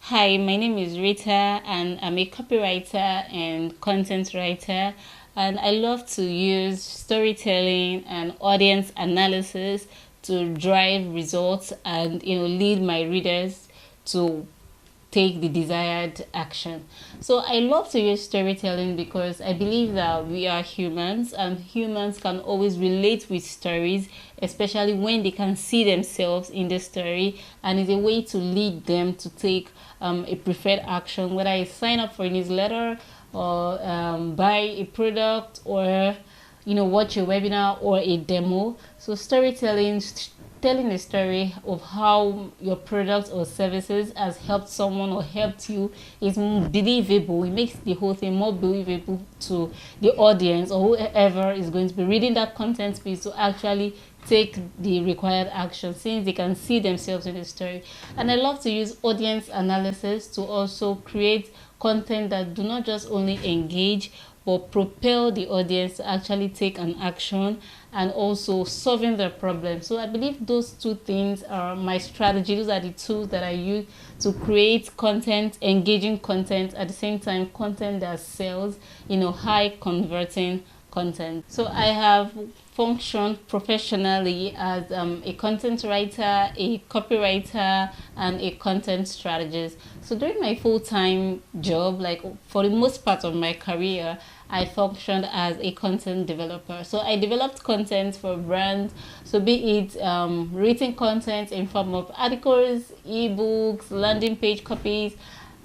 Hi, my name is Rita and I'm a copywriter and content writer, and I love to use storytelling and audience analysis to drive results and lead my readers to take the desired action. So I love to use storytelling because I believe that we are humans and humans can always relate with stories, especially when they can see themselves in the story, and it's a way to lead them to take a preferred action, whether I sign up for a newsletter or buy a product or watch a webinar or a demo. So storytelling, telling a story of how your product or services has helped someone or helped you, is believable. It makes the whole thing more believable to the audience or whoever is going to be reading that content piece to actually take the required action, since they can see themselves in the story. And I love to use audience analysis to also create content that do not just only engage but propel the audience to actually take an action and also solving their problem. So I believe those two things are my strategy. Those are the tools that I use to create content, engaging content, at the same time content that sells, high converting content. So I have functioned professionally as a content writer, a copywriter, and a content strategist. So during my full-time job, like for the most part of my career, I functioned as a content developer. So I developed content for brands. So be it written content in form of articles, ebooks, landing page copies,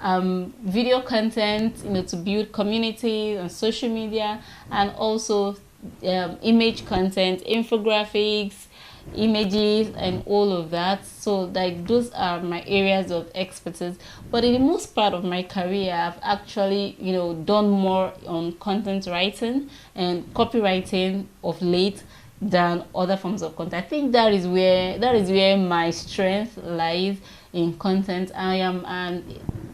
video content, to build communities on social media, and also image content, infographics, images, and all of that. So like those are my areas of expertise. But in the most part of my career, I've actually done more on content writing and copywriting of late than other forms of content. I think that is where my strength lies in content. I am an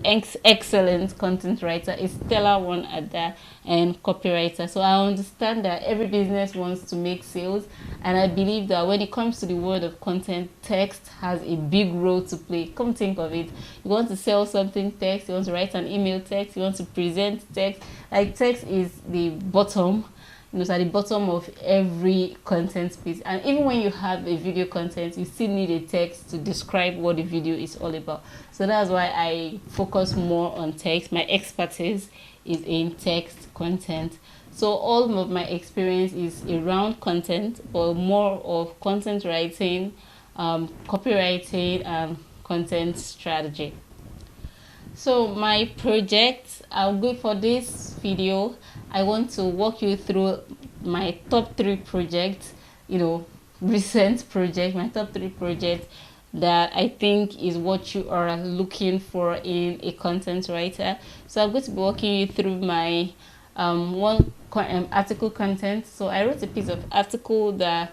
excellent content writer, a stellar one at that, and copywriter. So I understand that every business wants to make sales, and I believe that when it comes to the world of content, text has a big role to play. Come think of it, you want to sell something, text. You want to write an email, text. You want to present, text. Like text is the bottom, it's at the bottom of every content piece. And even when you have a video content, you still need a text to describe what the video is all about. So that's why I focus more on text. My expertise is in text content. So all of my experience is around content, but more of content writing, copywriting, and content strategy. So my project, I'll go for this video. I want to walk you through my top 3 projects, recent project, my top 3 projects that I think is what you are looking for in a content writer. So I'm going to be walking you through my article content. So I wrote a piece of article that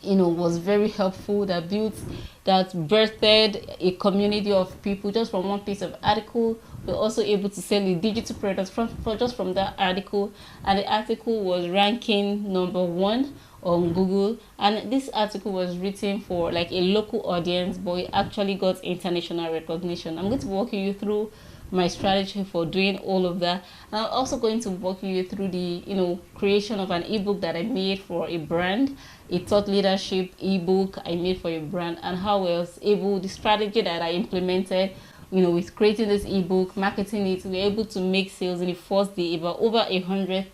was very helpful, that birthed a community of people just from one piece of article. We're also able to sell a digital product from that article, and the article was ranking number 1 on Google. And this article was written for like a local audience, but it actually got international recognition. I'm going to walk you through my strategy for doing all of that. And I'm also going to walk you through the creation of an ebook that I made for a brand, a thought leadership ebook I made for a brand, and how I was able, the strategy that I implemented with creating this ebook, marketing it. We were able to make sales in the first day, about over 100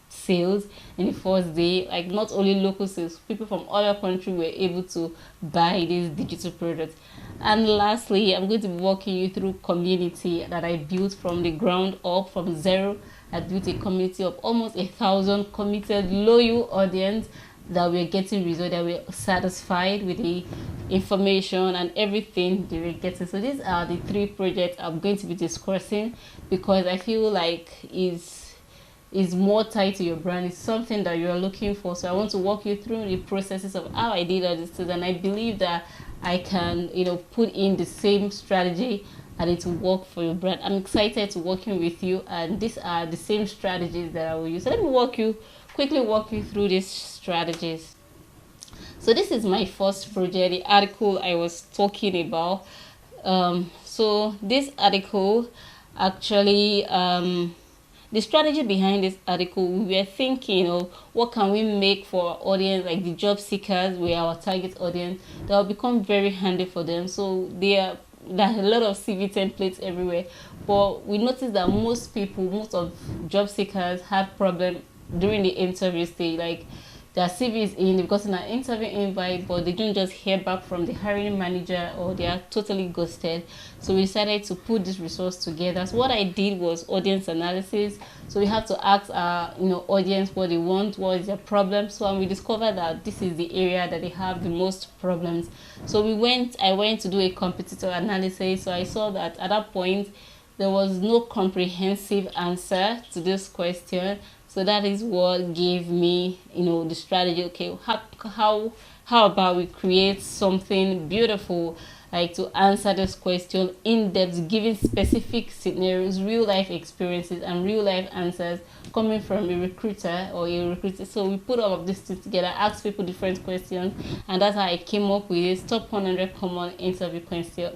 sales in the first day. Like not only local sales, people from other countries were able to buy these digital products. And lastly, I'm going to be walking you through community that I built from the ground up, from zero. I built a community of almost 1,000 committed, loyal audience that we're getting results, that we're satisfied with the information and everything they were getting. So these are the 3 projects I'm going to be discussing, because I feel like is more tied to your brand. It's something that you're looking for. So I want to walk you through the processes of how I did all this, and I believe that I can put in the same strategy and it will work for your brand. I'm excited to working with you, and these are the same strategies that I will use. So let me quickly walk you through these strategies. So this is my first project, the article I was talking about. So this article actually the strategy behind this article, we were thinking of what can we make for our audience, like the job seekers, we are our target audience, that will become very handy for them. So there's a lot of CV templates everywhere, but we noticed that most of job seekers have problem during the interview stage. Like their CV is in, they've gotten an interview invite, but they don't just hear back from the hiring manager, or they are totally ghosted. So we decided to put this resource together. So what I did was audience analysis. So we have to ask our audience what they want, what is their problem. So and we discovered that this is the area that they have the most problems. So I went to do a competitor analysis. So I saw that at that point there was no comprehensive answer to this question. So that is what gave me, the strategy. Okay, how about we create something beautiful, like to answer this question in depth, giving specific scenarios, real life experiences, and real life answers coming from a recruiter or a recruiter. So we put all of this together, asked people different questions, and that's how I came up with this top 100 common interview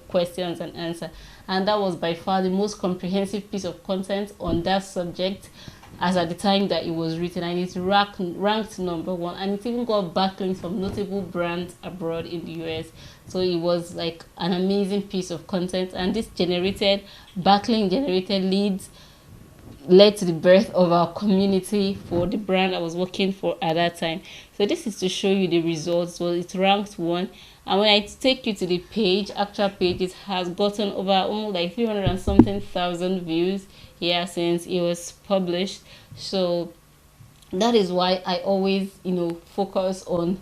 questions and answer. And that was by far the most comprehensive piece of content on that subject, as at the time that it was written, and it's ranked #1, and it even got backlinks from notable brands abroad in the US. So it was like an amazing piece of content, and this generated leads, led to the birth of our community for the brand I was working for at that time. So this is to show you the results. Well, it ranked 1, and when I take you to the actual page, it has gotten over almost like 300 and something thousand views since it was published. So that is why I always focus on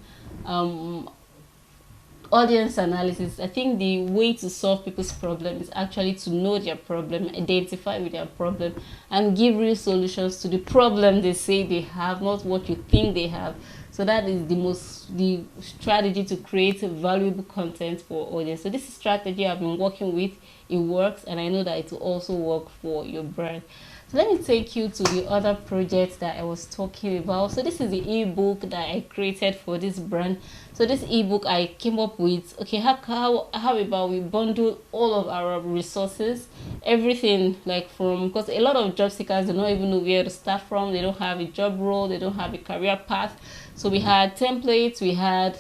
audience analysis. I think the way to solve people's problem is actually to know their problem, identify with their problem, and give real solutions to the problem they say they have, not what you think they have. So that is the strategy to create valuable content for audience. So this is strategy I've been working with. It works, and I know that it will also work for your brand. So let me take you to the other project that I was talking about. So this is the ebook that I created for this brand. So this ebook I came up with, okay, how about we bundle all of our resources, everything, like because a lot of job seekers, they don't even know where to start from. They don't have a job role, they don't have a career path. So we had templates, we had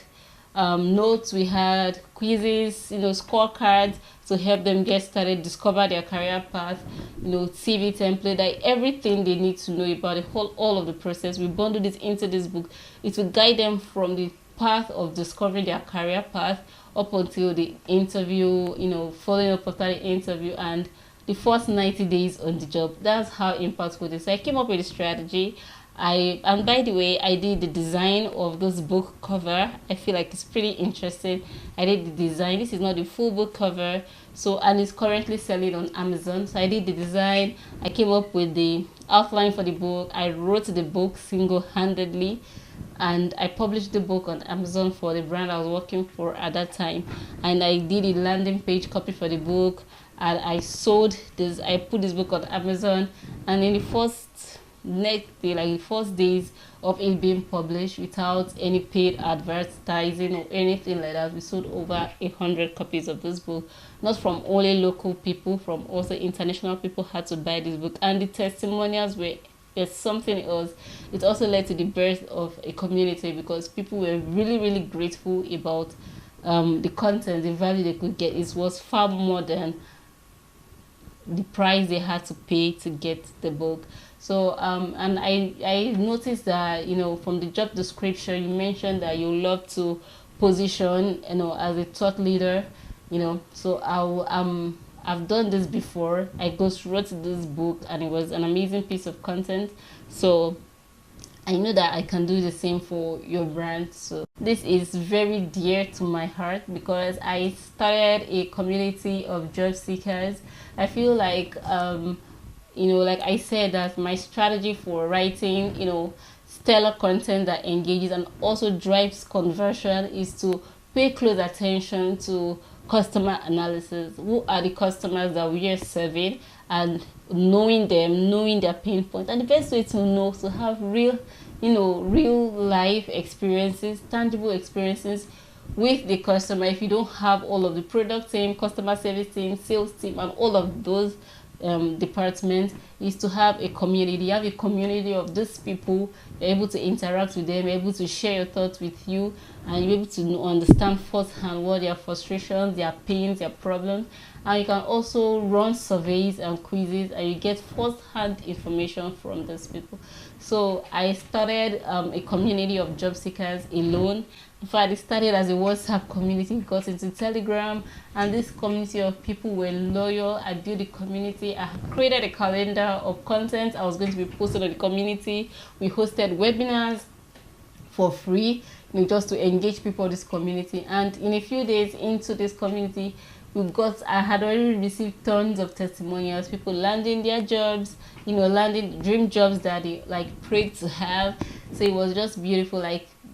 notes, we had quizzes, scorecards to help them get started, discover their career path, CV template, like everything they need to know about all of the process. We bundled it into this book. It will guide them from the path of discovering their career path up until the interview, following up after the interview, and the first 90 days on the job. That's how impactful it is. So I came up with a strategy. And by the way, I did the design of this book cover. I feel like it's pretty interesting. I did the design. This is not the full book cover, and it's currently selling on Amazon. So I did the design. I came up with the outline for the book. I wrote the book single-handedly, and I published the book on Amazon for the brand I was working for at that time. And I did a landing page copy for the book, and I sold this. I put this book on Amazon, and in the first days of it being published, without any paid advertising or anything like that, we sold over 100 copies of this book. Not from only local people, from also international people had to buy this book, and the testimonials were something else. It also led to the birth of a community, because people were really, really grateful about the content, the value they could get. It was far more than the price they had to pay to get the book. So and I noticed that from the job description, you mentioned that you love to position as a thought leader. So I've done this before. I wrote this book, and it was an amazing piece of content. So I know that I can do the same for your brand. So this is very dear to my heart, because I started a community of job seekers. I feel like like I said, that my strategy for writing stellar content that engages and also drives conversion is to pay close attention to customer analysis. Who are the customers that we are serving, and knowing them, knowing their pain points. And the best way to know, to have real life experiences, tangible experiences with the customer. If you don't have all of the product team, customer service team, sales team, and all of those departments, is to have a community. You have a community of these people. You're able to interact with them, you're able to share your thoughts with you, and you're able to understand firsthand what their frustrations, their pains, their problems. And you can also run surveys and quizzes, and you get first-hand information from those people. So I started a community of job seekers alone. In fact, it started as a WhatsApp community, got into Telegram, and this community of people were loyal. I built a community. I created a calendar of content I was going to be posted on the community. We hosted webinars for free, just to engage people in this community. And in a few days into this community, I had already received tons of testimonials, people landing their jobs, landing dream jobs that they prayed to have. So it was just beautiful.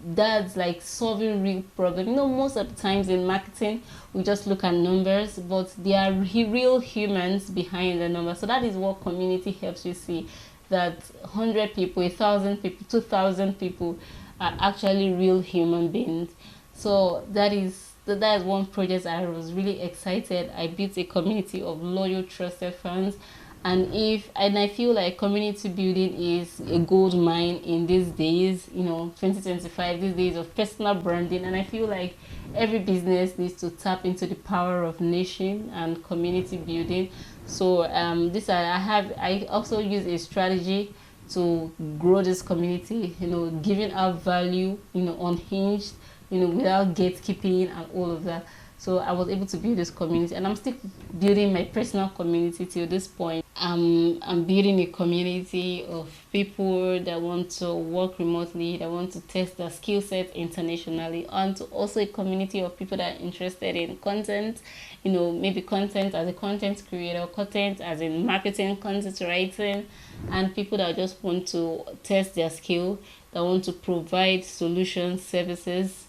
That's solving real problems. Most of the times in marketing we just look at numbers, but there are real humans behind the number. So that is what community helps you see, that 100 people, 1,000 people, 2,000 people are actually real human beings. So that is one project I was really excited. I built a community of loyal, trusted fans. And I feel like community building is a gold mine in these days, 2025, these days of personal branding. And I feel like every business needs to tap into the power of nation and community building. So I also use a strategy to grow this community, giving out value, unhinged, without gatekeeping and all of that. So I was able to build this community, and I'm still building my personal community till this point. I'm building a community of people that want to work remotely, that want to test their skill set internationally, and also a community of people that are interested in content, maybe content as a content creator, content as in marketing, content writing, and people that just want to test their skill, that want to provide solutions, services,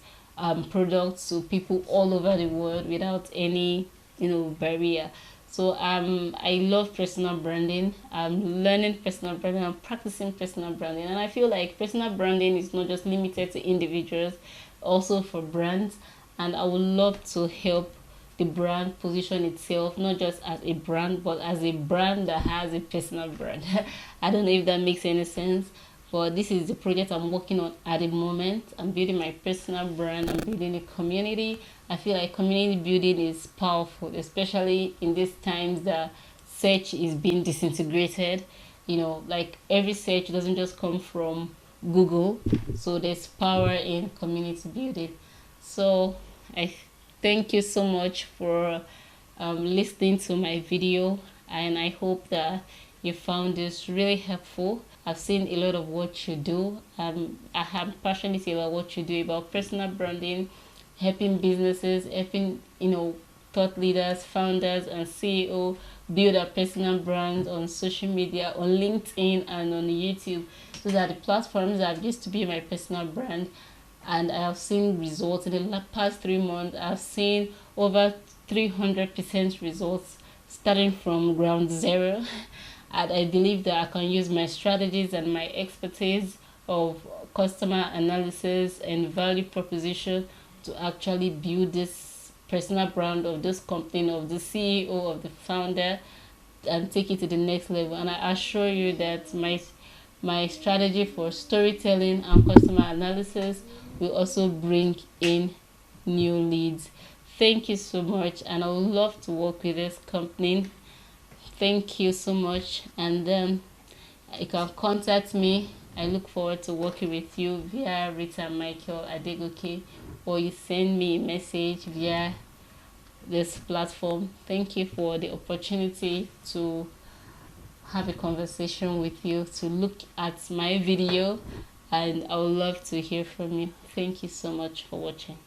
products to people all over the world without any barrier. So I love personal branding. I'm learning personal branding. I'm practicing personal branding, and I feel like personal branding is not just limited to individuals, also for brands. And I would love to help the brand position itself not just as a brand, but as a brand that has a personal brand. I don't know if that makes any sense, but this is the project I'm working on at the moment. I'm building my personal brand. I'm building a community. I feel like community building is powerful, especially in these times that search is being disintegrated. Every search doesn't just come from Google. So there's power in community building. So I thank you so much for listening to my video, and I hope that you found this really helpful. I've seen a lot of what you do. I am passionate about what you do about personal branding, helping businesses, helping thought leaders, founders, and CEO build a personal brand on social media, on LinkedIn and on YouTube. Those are the platforms that used to be my personal brand, and I have seen results in the past 3 months. I've seen over 300% results starting from ground zero. And I believe that I can use my strategies and my expertise of customer analysis and value proposition to actually build this personal brand of this company, of the CEO, of the founder, and take it to the next level. And I assure you that my strategy for storytelling and customer analysis will also bring in new leads. Thank you so much, and I would love to work with this company. Thank you so much, and you can contact me. I look forward to working with you via Rita Michael Adegoke, or you send me a message via this platform. Thank you for the opportunity to have a conversation with you, to look at my video, and I would love to hear from you. Thank you so much for watching.